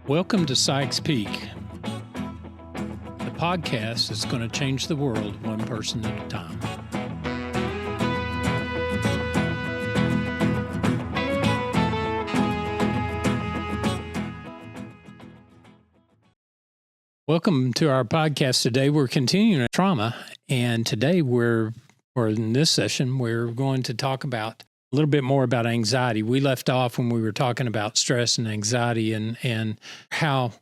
Welcome to Sykes Peak, the podcast that's going to change the world one person at a time. Welcome to our podcast today. We're continuing trauma, and today in this session, we're going to talk about a little bit more about anxiety. We left off when we were talking about stress and anxiety and how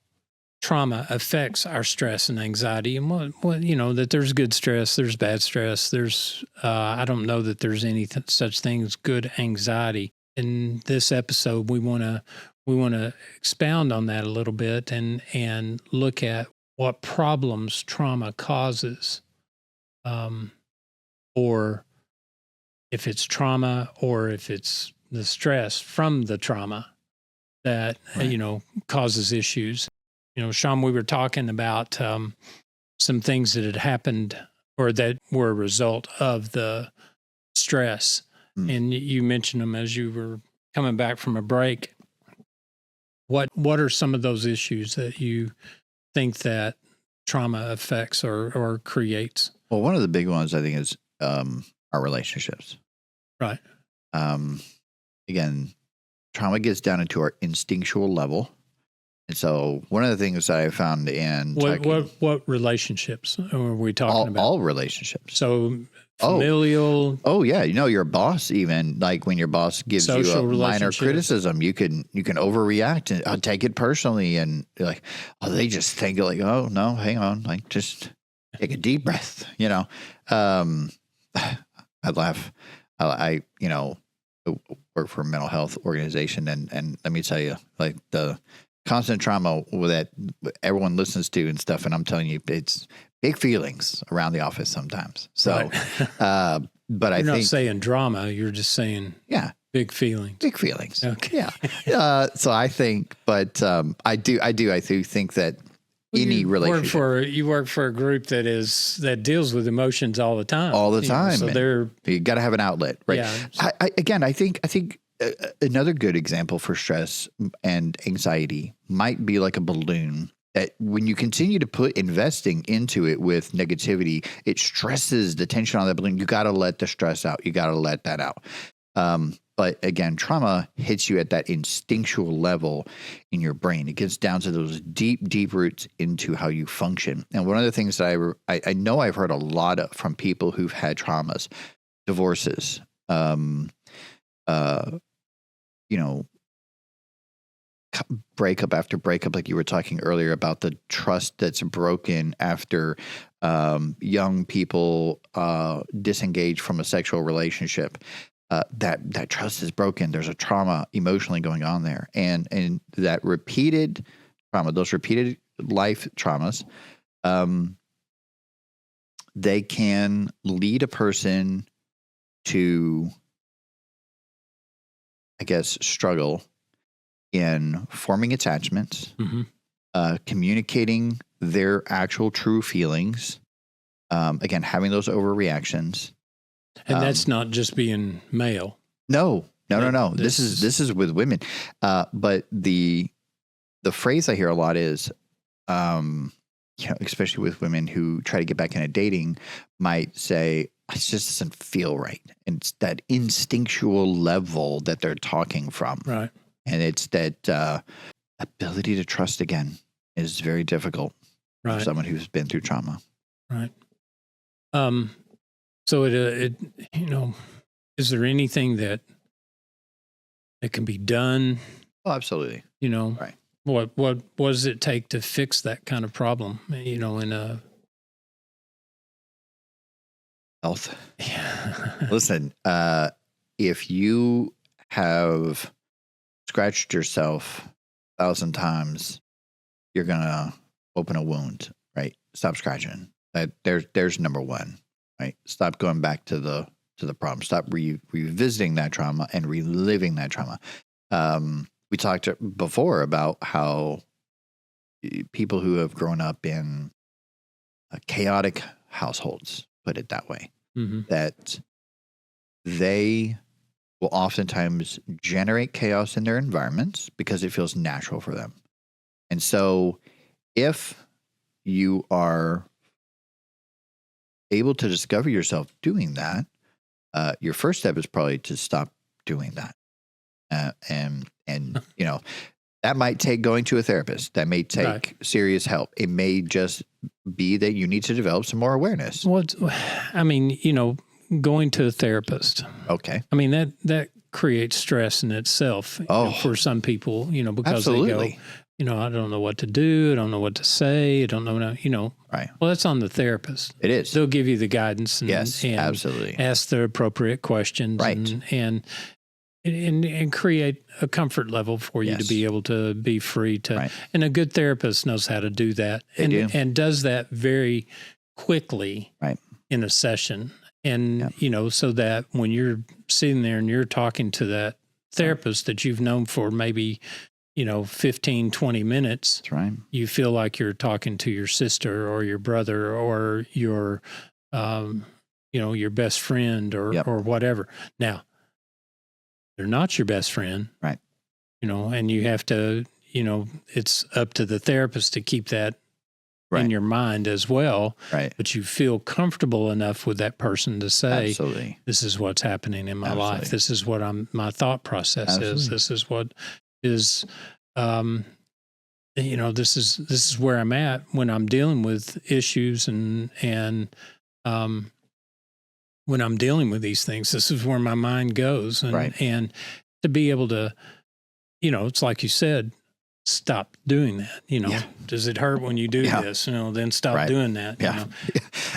trauma affects our stress and anxiety, and what that there's good stress, there's bad stress, there's I don't know that there's any such thing as good anxiety. In this episode, we want to expound on that a little bit and look at what problems trauma causes, or if it's trauma or if it's the stress from the trauma that, causes issues. Sean, we were talking about some things that had happened or that were a result of the stress. And you mentioned them as you were coming back from a break. What are some of those issues that you think that trauma affects or creates? Well, one of the big ones I think is our relationships. Right. Again, trauma gets down into our instinctual level. And so one of the things that I found in what relationships are we talking about? All relationships. So familial. Oh yeah. Your boss, even like when your boss gives you a minor criticism, you can overreact and take it personally. And you're like, oh, they just think like, oh no, hang on. Like just take a deep breath, I laugh. I work for a mental health organization, and let me tell you, like the constant trauma that everyone listens to and stuff, and I'm telling you, it's big feelings around the office sometimes. So, right. But you're not saying drama, you're just saying big feelings. Big feelings. Okay. Yeah. So I think, but I do think that any relationship. You work for a group that deals with emotions all the time. All the time. So you got to have an outlet, right? Yeah. I think another good example for stress and anxiety might be like a balloon that when you continue to put investing into it with negativity, it stresses the tension on that balloon. You got to let the stress out. You got to let that out. But again, trauma hits you at that instinctual level in your brain. It gets down to those deep, deep roots into how you function. And one of the things that I know I've heard a lot of from people who've had traumas, divorces, breakup after breakup, like you were talking earlier about the trust that's broken after young people disengage from a sexual relationship. That trust is broken. There's a trauma emotionally going on there. And that repeated trauma, those repeated life traumas, they can lead a person to, I guess, struggle in forming attachments, communicating their actual true feelings, again, having those overreactions. And that's not just being male. No. This is with women. But the phrase I hear a lot is, especially with women who try to get back into dating, might say, it just doesn't feel right. And it's that instinctual level that they're talking from. Right. And it's that ability to trust again is very difficult for someone who's been through trauma. Right. So is there anything that can be done? Oh, absolutely. Right. What does it take to fix that kind of problem? In a health. Yeah. Listen, if you have scratched yourself 1,000 times, you're gonna open a wound, right? Stop scratching. There's number one. Right. Stop going back to the problem. Stop revisiting that trauma and reliving that trauma. We talked before about how people who have grown up in chaotic households, put it that way, that they will oftentimes generate chaos in their environments because it feels natural for them. And so if you are able to discover yourself doing that, your first step is probably to stop doing that. And you know, that might take going to a therapist. That may take Right. serious help. It may just be that you need to develop some more awareness. Well, I mean, going to a therapist. Okay. I mean, that creates stress in itself for some people, because they Absolutely. go, I don't know what to do. I don't know what to say. I don't know, Right. Well, that's on the therapist. It is. They'll give you the guidance and, Yes, and absolutely. ask the appropriate questions Right. and create a comfort level for you to Yes. be able to be free to. Right. And a good therapist knows how to do that They do. and does that very quickly Right. in a session. And, Yep. so that when you're sitting there and you're talking to that therapist that you've known for maybe, 15, 20 minutes, That's right. you feel like you're talking to your sister or your brother or your, your best friend or Yep. or whatever. Now, they're not your best friend, Right. And you have to, it's up to the therapist to keep that in Right. your mind as well. Right. But you feel comfortable enough with that person to say, Absolutely. this is what's happening in my life. Absolutely. This is what my thought process is. Absolutely. This is what is, this is where I'm at when I'm dealing with issues and when I'm dealing with these things. This is where my mind goes, and Right. and to be able to, it's like you said, stop doing that. Yeah. Does it hurt when you do Yeah. this? Then stop Right. doing that. Yeah.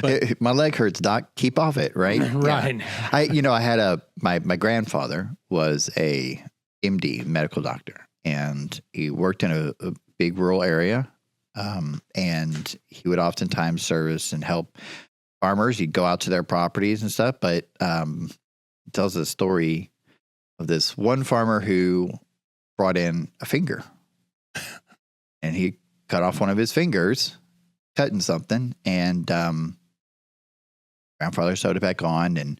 But- My leg hurts, doc. Keep off it. Right. Right. Yeah. I had my grandfather was a MD, medical doctor, and he worked in a big rural area. And he would oftentimes service and help farmers. He'd go out to their properties and stuff, but he tells a story of this one farmer who brought in a finger, and he cut off one of his fingers, cutting something, and grandfather sewed it back on and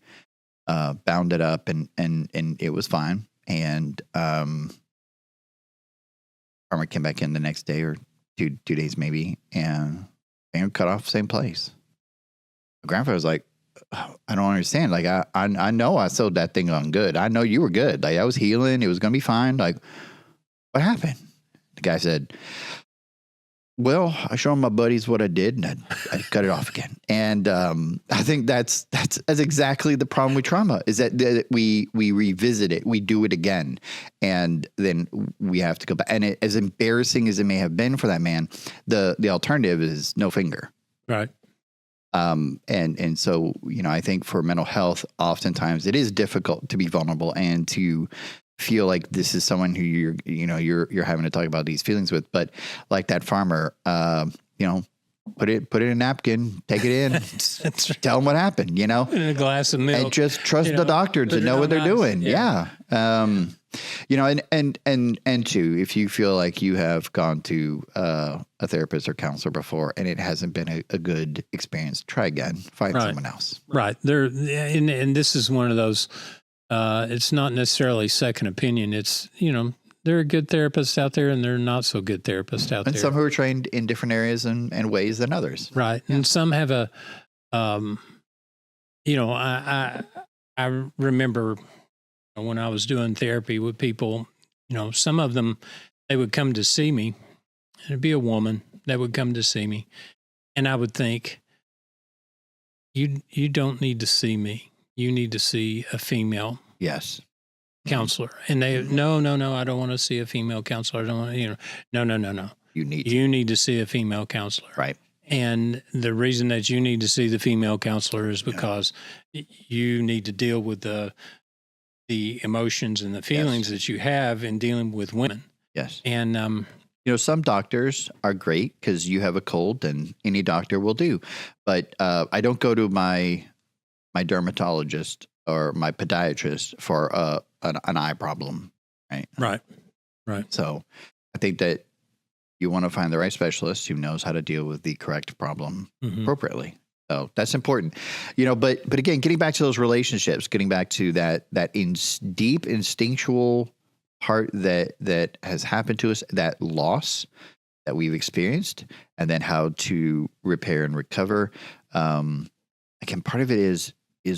bound it up, and it was fine. And farmer came back in the next day or two days maybe, and finger cut off same place. My grandfather was like, I don't understand. Like, I know I sewed that thing on good. I know you were good. Like, I was healing. It was going to be fine. Like, what happened? The guy said, well, I showed my buddies what I did, and I cut it off again. And I think that's exactly the problem with trauma, is that we revisit it, we do it again, and then we have to go back. And as embarrassing as it may have been for that man, the alternative is no finger. Right. And so, I think for mental health, oftentimes it is difficult to be vulnerable and to feel like this is someone who you're having to talk about these feelings with. But like that farmer, put it in a napkin, take it in, That's right. tell them what happened, In a glass of milk. and just trust the doctor put to it know on what they're ice. doing. Yeah. Yeah. And two, if you feel like you have gone to a therapist or counselor before and it hasn't been a good experience, try again, find Right. someone else. Right. And this is one of those, it's not necessarily second opinion. It's, there are good therapists out there and there are not so good therapists out And there. some who are trained in different areas and ways than others. Right. And some have I remember when I was doing therapy with people, some of them, they would come to see me. It'd be a woman that would come to see me. And I would think, you don't need to see me. You need to see a female Yes. counselor. And they, no, I don't want to see a female counselor. I don't want to, no. You need to. You need to see a female counselor. Right. And the reason that you need to see the female counselor is because you need to deal with the emotions and the feelings that you have in dealing with women. Yes. And some doctors are great because you have a cold and any doctor will do. But I don't go to my dermatologist or my podiatrist for an eye problem. Right. Right. So I think that you want to find the right specialist who knows how to deal with the correct problem Mhm. appropriately. So that's important, but again, getting back to those relationships, getting back to that deep instinctual part that has happened to us, that loss that we've experienced, and then how to repair and recover. Again, part of it is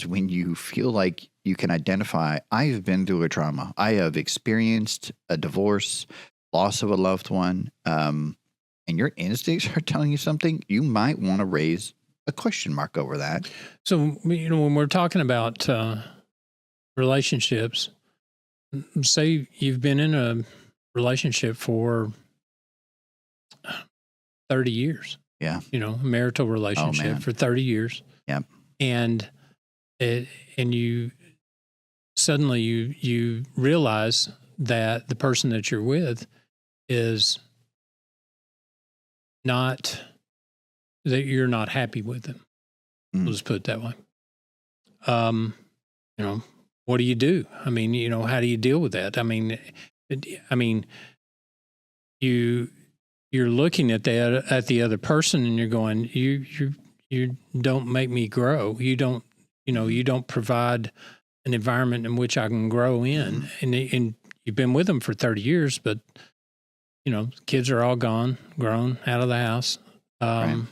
when you feel like you can identify, I have been through a trauma. I have experienced a divorce, loss of a loved one, and your instincts are telling you something, you might want to raise a question mark over that. So, when we're talking about relationships, say you've been in a relationship for 30 years. Yeah. Marital relationship for 30 years. Yep. And you suddenly you realize that the person that you're with is not, that you're not happy with them. Mm. Let's put it that way. What do you do? I mean, how do you deal with that? I mean, you're looking at the other person and you're going, you don't make me grow. You don't provide an environment in which I can grow in. Mm. And you've been with them for 30 years, but kids are all grown out of the house. Right.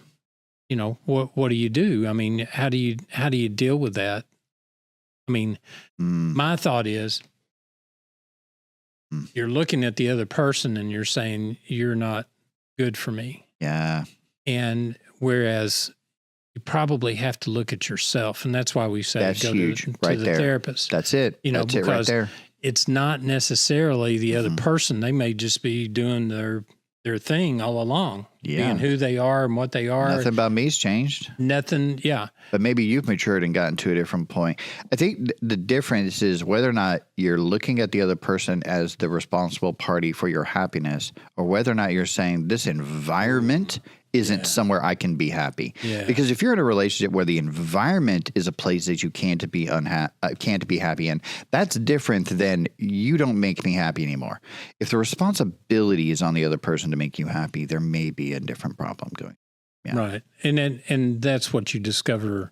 What do you do? I mean, how do you deal with that? I mean, my thought is, you're looking at the other person and you're saying, you're not good for me. Yeah. And whereas you probably have to look at yourself. And that's why we say That's go huge. to Right the there. therapist. That's it. That's it right because there. it's not necessarily the other person. They may just be doing their thing all along, being who they are and what they are. Nothing about me's changed. Nothing. Yeah. But maybe you've matured and gotten to a different point. I think the difference is whether or not you're looking at the other person as the responsible party for your happiness, or whether or not you're saying this environment isn't somewhere I can be happy. Yeah. Because if you're in a relationship where the environment is a place that you can't be happy in, that's different than you don't make me happy anymore. If the responsibility is on the other person to make you happy, there may be a different problem going. Yeah. Right. And that's what you discover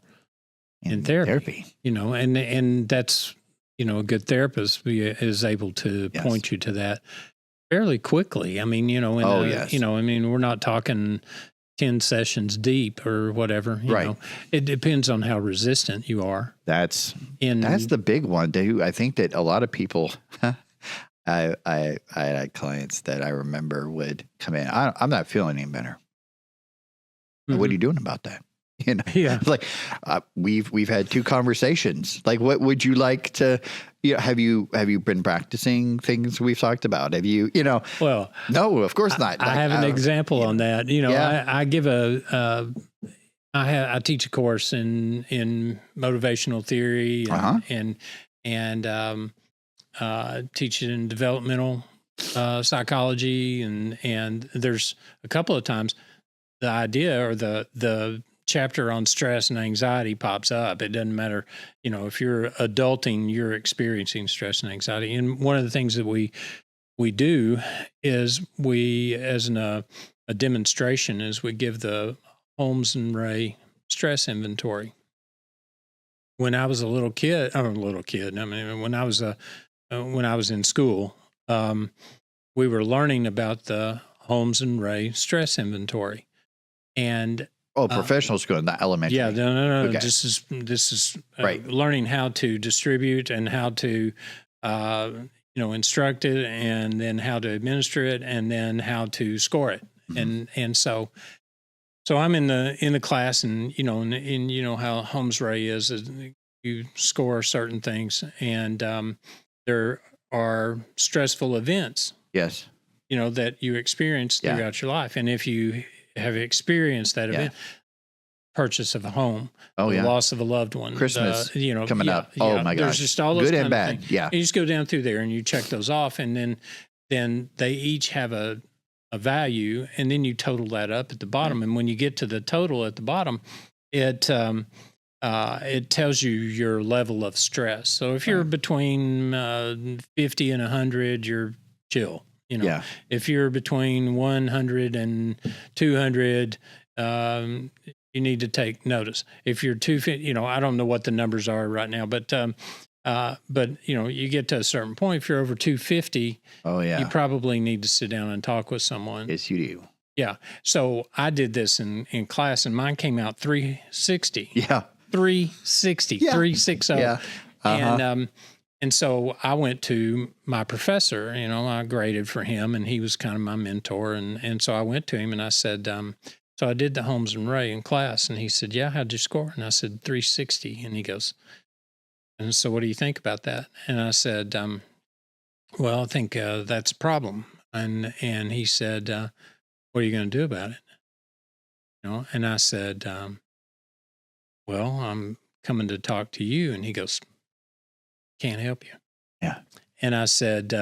in therapy. And that's, a good therapist is able to point you to that fairly quickly. I mean, we're not talking 10 sessions deep or whatever. You know, it depends on how resistant you are. That's the big one, too. I think that a lot of people, I had clients that I remember would come in. I'm not feeling any better. What are you doing about that? Yeah. Like we've had 2 conversations. Like, what would you like to? Have you been practicing things we've talked about? Have you? Well, no, of course not. I have an example on that. I give I teach a course in motivational theory and teach it in developmental psychology, and there's a couple of times the idea or the chapter on stress and anxiety pops up. It doesn't matter, if you're adulting, you're experiencing stress and anxiety. And one of the things that we do is as a demonstration, is we give the Holmes and Ray stress inventory. When I was when I was in school, we were learning about the Holmes and Ray stress inventory. And professional school, not elementary. Yeah, no. Okay. This is learning how to distribute and how to instruct it, and then how to administer it, and then how to score it. And so I'm in the class, and how Holmes Ray is you score certain things, and there are stressful events. Yes. That you experience throughout your life, and if you have experienced that event, purchase of a home, the loss of a loved one, Christmas, coming up. Oh my gosh. There's just all those good kind and bad. of things. Yeah. You just go down through there and you check those off, and then they each have a value, and then you total that up at the bottom. And when you get to the total at the bottom, it tells you your level of stress. So if you're between 50 and 100, you're chill. If you're between 100 and 200, you need to take notice. If you're 250, I don't know what the numbers are right now, but you get to a certain point. If you're over 250, you probably need to sit down and talk with someone. Yes, you do. Yeah. So I did this in class, and mine came out 360. Yeah. 360, Yeah. 360. Yeah. And so I went to my professor, I graded for him, and he was kind of my mentor. And so I went to him and I said, so I did the Holmes and Ray in class. And he said, yeah, how'd you score? And I said, 360. And he goes, and so what do you think about that? And I said, well, I think that's a problem. And he said, what are you going to do about it? And I said, well, I'm coming to talk to you. And he goes, can't help you. Yeah. And I said,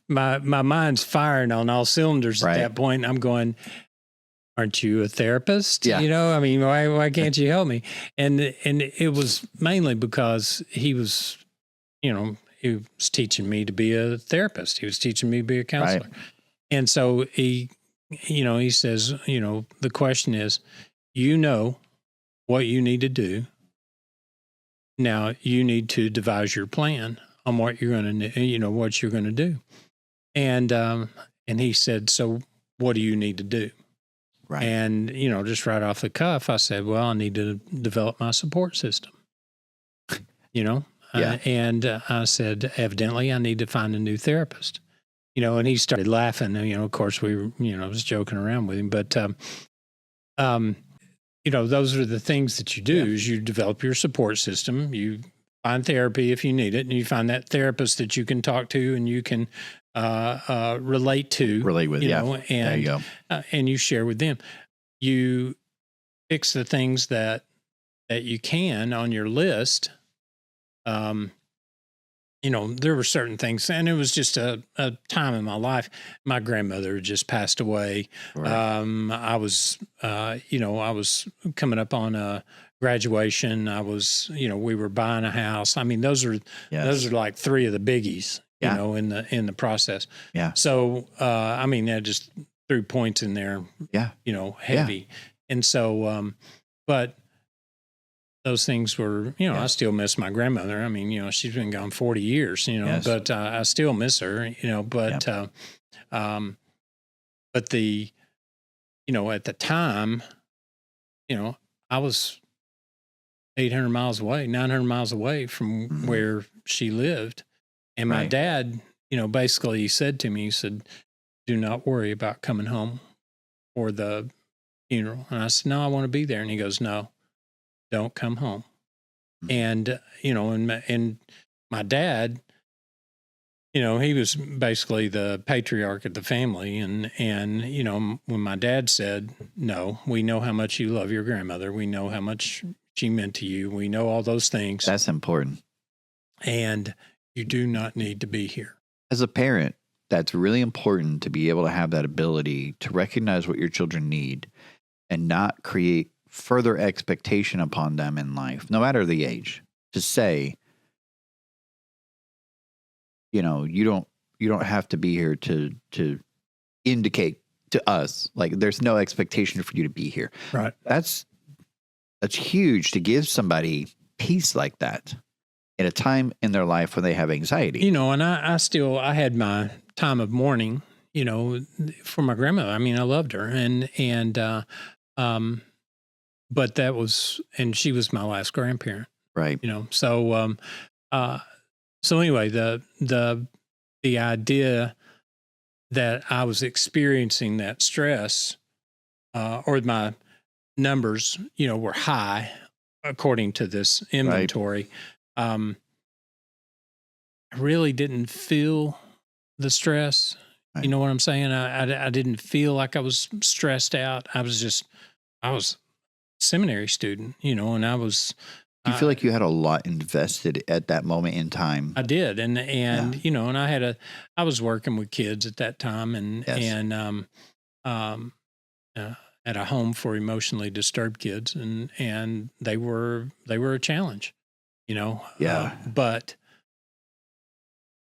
my mind's firing on all cylinders at that point. I'm going, aren't you a therapist? Yeah. I mean, why can't you help me? And it was mainly because he was teaching me to be a therapist. He was teaching me to be a counselor. Right. And so he says, the question is, what you need to do. Now you need to devise your plan on what you're going to, what you're going to do. And he said, so what do you need to do? Right. And, just right off the cuff, I said, well, I need to develop my support system, Yeah. And I said, evidently I need to find a new therapist, and he started laughing. Of course we were, I was joking around with him, but, those are the things that you do is you develop your support system, you find therapy if you need it, and you find that therapist that you can talk to and you can relate with, and there you go. And you share with them. You fix the things that you can on your list. There were certain things, and it was just a time in my life. My grandmother had just passed away. Right. I was coming up on a graduation. I was, we were buying a house. I mean, those are like three of the biggies, in the process. Yeah. So, that just threw points in there. Yeah. Heavy, Yeah. And so, but those things were, I still miss my grandmother. I mean, she's been gone 40 years, but I still miss her, but, but the, at the time, I was 800 miles away, 900 miles away from where she lived. And my dad, basically he said to me, he said, do not worry about coming home for the funeral. And I said, no, I want to be there. And he goes, no. Don't come home. And, and my dad, he was basically the patriarch of the family. And, when my dad said, no, we know how much you love your grandmother. We know how much she meant to you. We know all those things. That's important. And you do not need to be here. As a parent, that's really important to be able to have that ability to recognize what your children need and not create further expectation upon them in life, no matter the age, to say, you don't have to be here to indicate to us, like there's no expectation for you to be here. Right. That's huge to give somebody peace like that in a time in their life when they have anxiety. And I had my time of mourning, for my grandmother. I mean, I loved her but that was, and she was my last grandparent. Right. So anyway, the idea that I was experiencing that stress, or my numbers, were high according to this inventory. Right. I really didn't feel the stress. Right. You know what I'm saying? I didn't feel like I was stressed out. I was a seminary student, and I was. Do you feel like you had a lot invested at that moment in time? I did, and and I was working with kids at that time, and at a home for emotionally disturbed kids, and they were a challenge, Yeah. But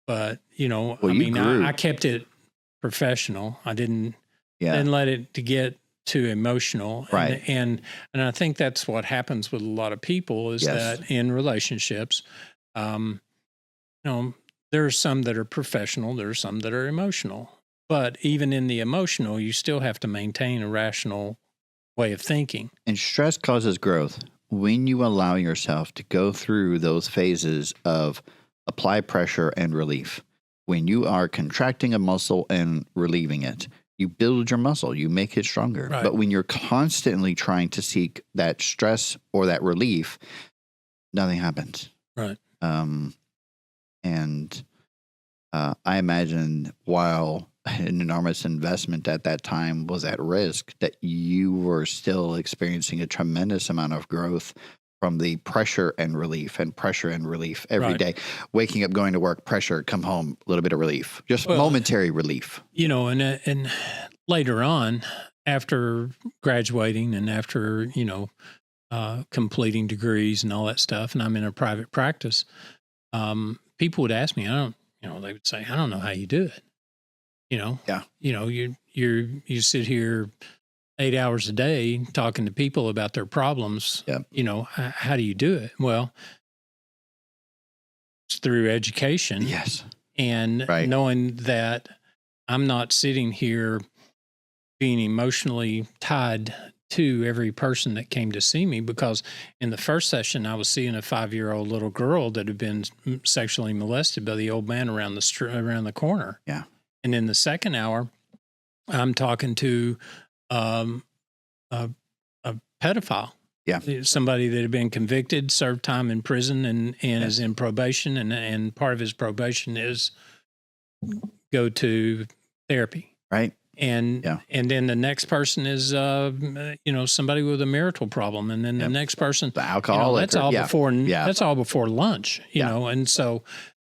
Well, I kept it professional. I didn't let it to get too emotional. Right. And I think that's what happens with a lot of people is that in relationships, there are some that are professional, there are some that are emotional. But even in the emotional, you still have to maintain a rational way of thinking. And stress causes growth. When you allow yourself to go through those phases of apply pressure and relief, when you are contracting a muscle and relieving it, you build your muscle, you make it stronger. Right. But when you're constantly trying to seek that stress or that relief, nothing happens. Right. I imagine while an enormous investment at that time was at risk, that you were still experiencing a tremendous amount of growth from the pressure and relief every Right. day. Waking up, going to work, pressure, come home, a little bit of relief, just Well, momentary relief. And later on, after graduating and after, completing degrees and all that stuff, and I'm in a private practice, people would ask me, they would say, I don't know how you do it. Yeah. You sit here 8 hours a day talking to people about their problems. Yep. How do you do it? Well, it's through education. Yes. And Right. knowing that I'm not sitting here being emotionally tied to every person that came to see me, because in the first session, I was seeing a 5-year-old little girl that had been sexually molested by the old man around the corner. Yeah. And in the second hour, I'm talking to a pedophile. Yeah. Somebody that had been convicted, served time in prison, and is in probation, and part of his probation is go to therapy. Right. And then the next person is somebody with a marital problem, and then the next person, The alcoholic. that's all before that's all before lunch, Yeah. and so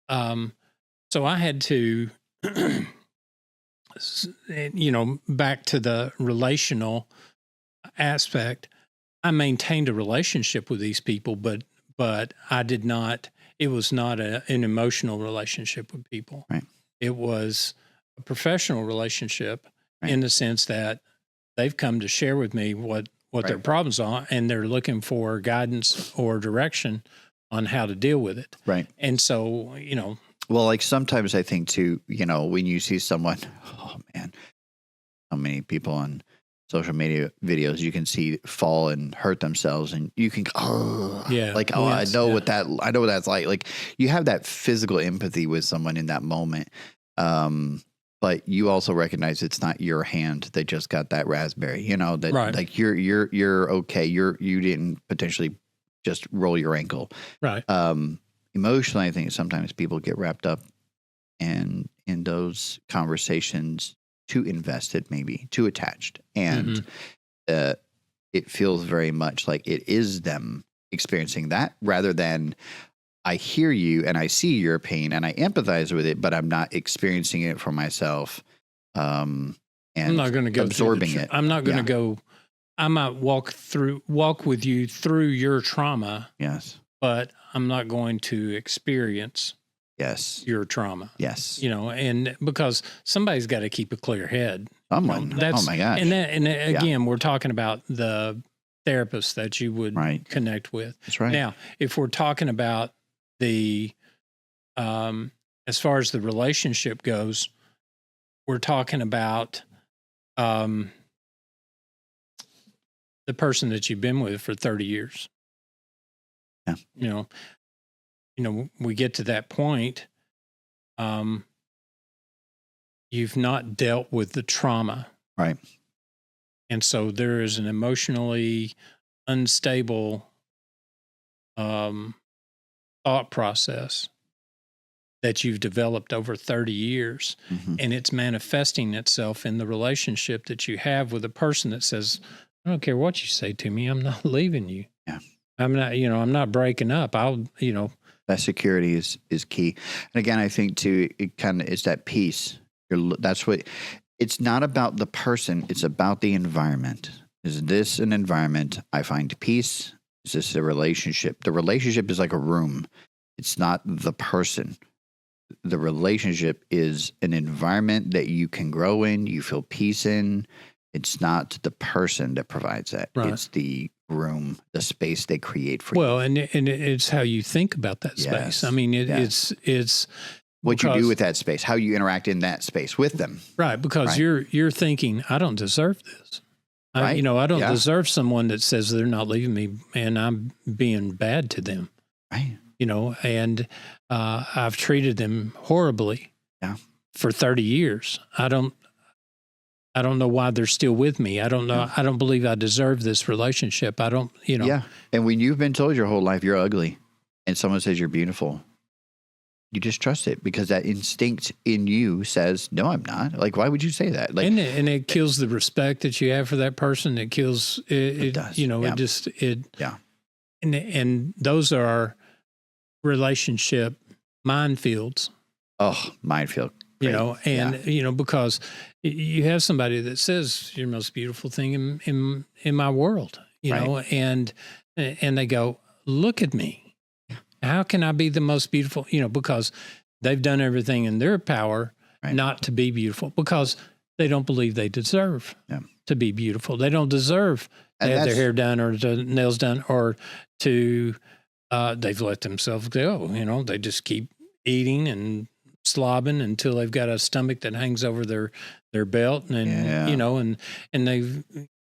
I had to back to the relational aspect. I maintained a relationship with these people, but I did not. It was not an emotional relationship with people. Right. It was a professional relationship. Right. In the sense that they've come to share with me what their Right. problems are, and they're looking for guidance or direction on how to deal with it. Right. And so, Well, like sometimes I think too, when you see someone, oh man, so many people on social media videos you can see fall and hurt themselves, and you can, yes, I know what that's like. Like you have that physical empathy with someone in that moment. But you also recognize it's not your hand that just got that raspberry, that Right. like you're okay. You didn't potentially just roll your ankle. right. Emotionally, I think sometimes people get wrapped up in those conversations, too invested, maybe too attached. And it feels very much like it is them experiencing that, rather than I hear you and I see your pain and I empathize with it, but I'm not experiencing it for myself. And I'm not going to go absorbing it. I'm not going to Yeah. go. I might walk with you through your trauma, Yes. but I'm not going to experience Yes. your trauma. Yes. And because somebody's got to keep a clear head. Someone. That's- Oh my gosh. And again, we're talking about the therapist that you would Right. connect with. That's right. Now, if we're talking about the, as far as the relationship goes, we're talking about the person that you've been with for 30 years. Yeah. We get to that point. You've not dealt with the trauma. Right. And so there is an emotionally unstable thought process that you've developed over 30 years. Mhm. And it's manifesting itself in the relationship that you have with a person that says, I don't care what you say to me, I'm not leaving you. Yeah. I'm not breaking up. That security is key. And again, I think too, it kind of is that peace. That's what, it's not about the person, it's about the environment. Is this an environment I find peace? Is this a relationship? The relationship is like a room. It's not the person. The relationship is an environment that you can grow in, you feel peace in. It's not the person that provides that. Right. It's the room, the space they create for you. Well, and it's how you think about that space. Yes. I mean, Yes. it's what you Because- do with that space, how you interact in that space with them. Right, because Right. you're thinking, I don't deserve this. Right. I don't Yeah. deserve someone that says they're not leaving me and I'm being bad to them. Right. And I've treated them horribly. Yeah. For 30 years. I don't know why they're still with me. I don't know. Yeah. I don't believe I deserve this relationship. I don't, Yeah. And when you've been told your whole life you're ugly and someone says you're beautiful, you just trust it because that instinct in you says, no, I'm not. Like, why would you say that? Like, and it kills the respect that you have for that person. It kills it does. It Yeah. And those are our relationship minefields. oh, minefield. Great. Because you have somebody that says you're the most beautiful thing in my world, Right. and they go, look at me. How can I be the most beautiful? Because they've done everything in their power Right. not to be beautiful because they don't believe they deserve Yeah. to be beautiful. They don't deserve to And have their that's- hair done or their nails done or to, they've let themselves go. They just keep eating and slobbing until they've got a stomach that hangs over their belt and, Yeah. and they've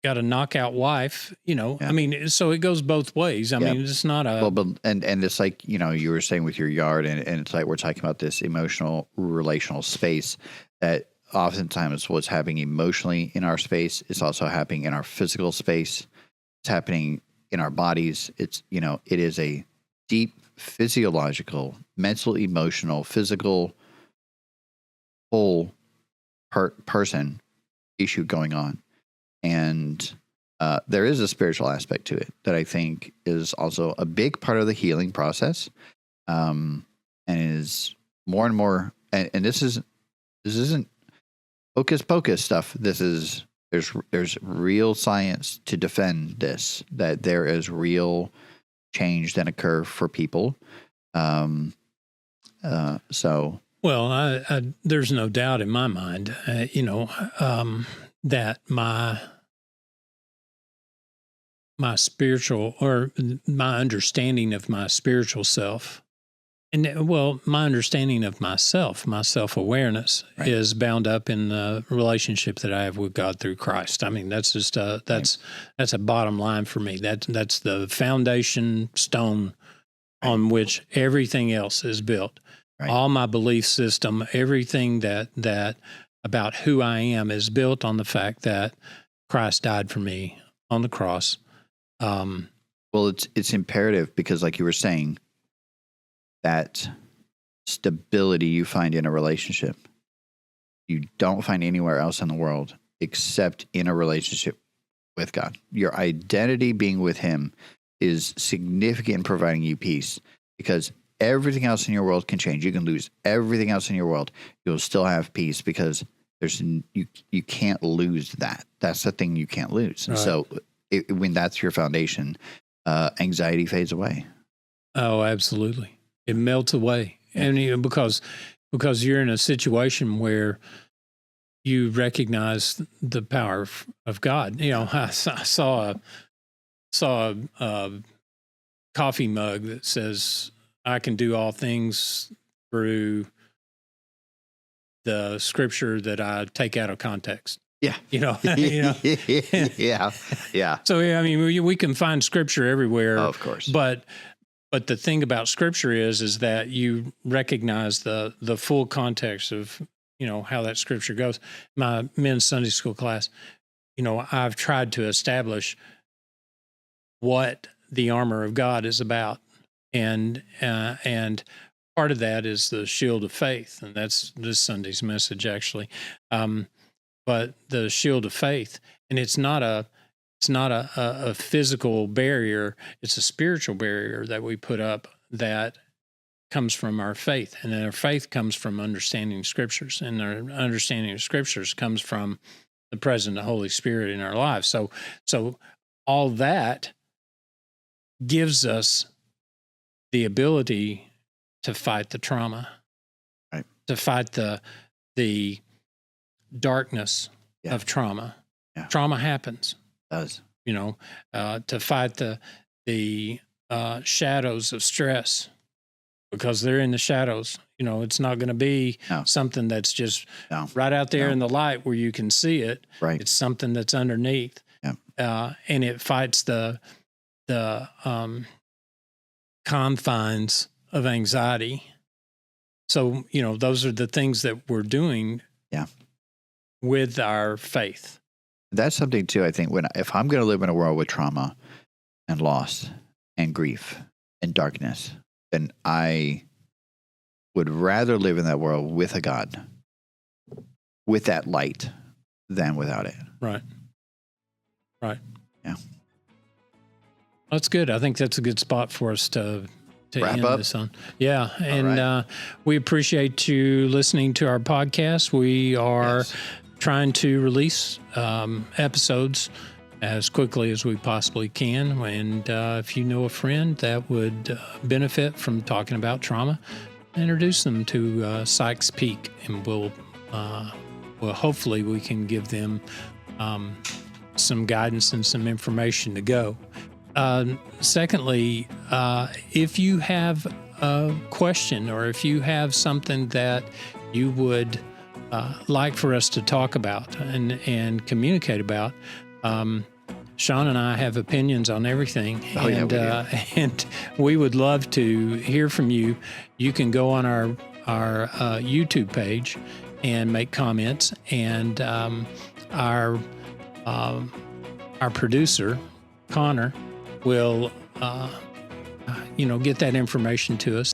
got a knockout wife, Yeah. I mean, so it goes both ways. I Yeah. mean, it's not a, Well, but and it's like, you were saying with your yard, and it's like we're talking about this emotional, relational space that oftentimes what's happening emotionally in our space is also happening in our physical space. It's happening in our bodies. It is a deep physiological, mental, emotional, physical, whole person issue going on. And there is a spiritual aspect to it that I think is also a big part of the healing process, and is more and more. And this isn't hocus pocus stuff. There's real science to defend this. That there is real change that occur for people. So well, I there's no doubt in my mind, that my spiritual or my understanding of my spiritual self and my understanding of myself, my self-awareness Right. is bound up in the relationship that I have with God through Christ. I mean, that's just that's a bottom line for me. That's the foundation stone on which everything else is built. Right. All my belief system, everything that about who I am is built on the fact that Christ died for me on the cross. Well, it's imperative because, like you were saying, that stability you find in a relationship, you don't find anywhere else in the world except in a relationship with God. Your identity being with Him is significant in providing you peace because everything else in your world can change. You can lose everything else in your world. You'll still have peace because you can't lose that. That's the thing you can't lose. Right. So when that's your foundation, anxiety fades away. Oh, absolutely. It melts away. And because you're in a situation where you recognize the power of God. I saw a coffee mug that says, I can do all things through the scripture that I take out of context. Yeah. Yeah. Yeah. So, I mean, we can find scripture everywhere. Oh, of course. But the thing about scripture is that you recognize the full context of, how that scripture goes. My men's Sunday school class, I've tried to establish what the armor of God is about. And part of that is the shield of faith. And that's this Sunday's message, actually. But the shield of faith, and it's not a physical barrier. It's a spiritual barrier that we put up that comes from our faith. And then our faith comes from understanding scriptures, and our understanding of scriptures comes from the presence of the Holy Spirit in our lives. So all that gives us the ability to fight the trauma, right? To fight the darkness of trauma. Yeah. Trauma happens. It does. To fight the shadows of stress, because they're in the shadows. You know, it's not going to be No. something that's just No. right out there No. in the light where you can see it. Right. It's something that's underneath. Yeah. And it fights the confines of anxiety. So, you know, those are the things that we're doing Yeah. with our faith. That's something too. I think if I'm going to live in a world with trauma and loss and grief and darkness, then I would rather live in that world with a God, with that light, than without it. Right. Yeah. That's good. I think that's a good spot for us to Wrap end up? this on. Yeah. And right. We appreciate you listening to our podcast. We are Yes. trying to release episodes as quickly as we possibly can. And if you know a friend that would benefit from talking about trauma, introduce them to Sykes Peak, and we'll hopefully we can give them some guidance and some information to go. Secondly, if you have a question or if you have something that you would like for us to talk about and communicate about, Sean and I have opinions on everything, Oh, yeah, and we do. and we would love to hear from you. You can go on our YouTube page and make comments, and our producer Connor will get that information to us,